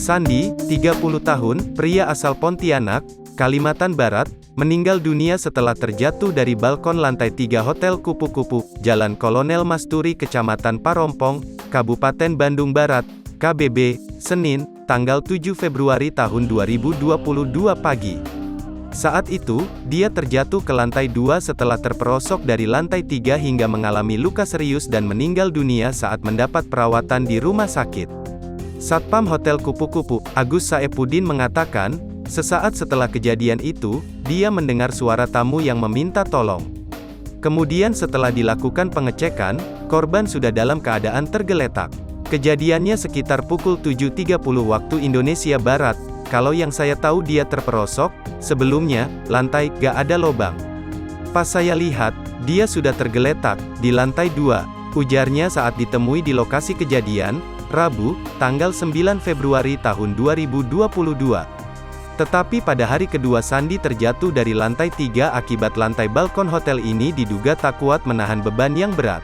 Sandi, 30 tahun, pria asal Pontianak, Kalimantan Barat, meninggal dunia setelah terjatuh dari balkon lantai 3 Hotel Kupu-Kupu, Jalan Kolonel Masturi Kecamatan Parompong, Kabupaten Bandung Barat, KBB, Senin, tanggal 7 Februari tahun 2022 pagi. Saat itu, dia terjatuh ke lantai 2 setelah terperosok dari lantai 3 hingga mengalami luka serius dan meninggal dunia saat mendapat perawatan di rumah sakit. Satpam Hotel Kupu-Kupu, Agus Saepudin mengatakan, sesaat setelah kejadian itu, dia mendengar suara tamu yang meminta tolong. Kemudian setelah dilakukan pengecekan, korban sudah dalam keadaan tergeletak. Kejadiannya sekitar pukul 7.30 waktu Indonesia Barat. Kalau yang saya tahu dia terperosok, sebelumnya, lantai, gak ada lobang. Pas saya lihat, dia sudah tergeletak, di lantai 2, ujarnya saat ditemui di lokasi kejadian, Rabu, tanggal 9 Februari tahun 2022. Tetapi pada hari kedua Sandi terjatuh dari lantai 3 akibat lantai balkon hotel ini diduga tak kuat menahan beban yang berat.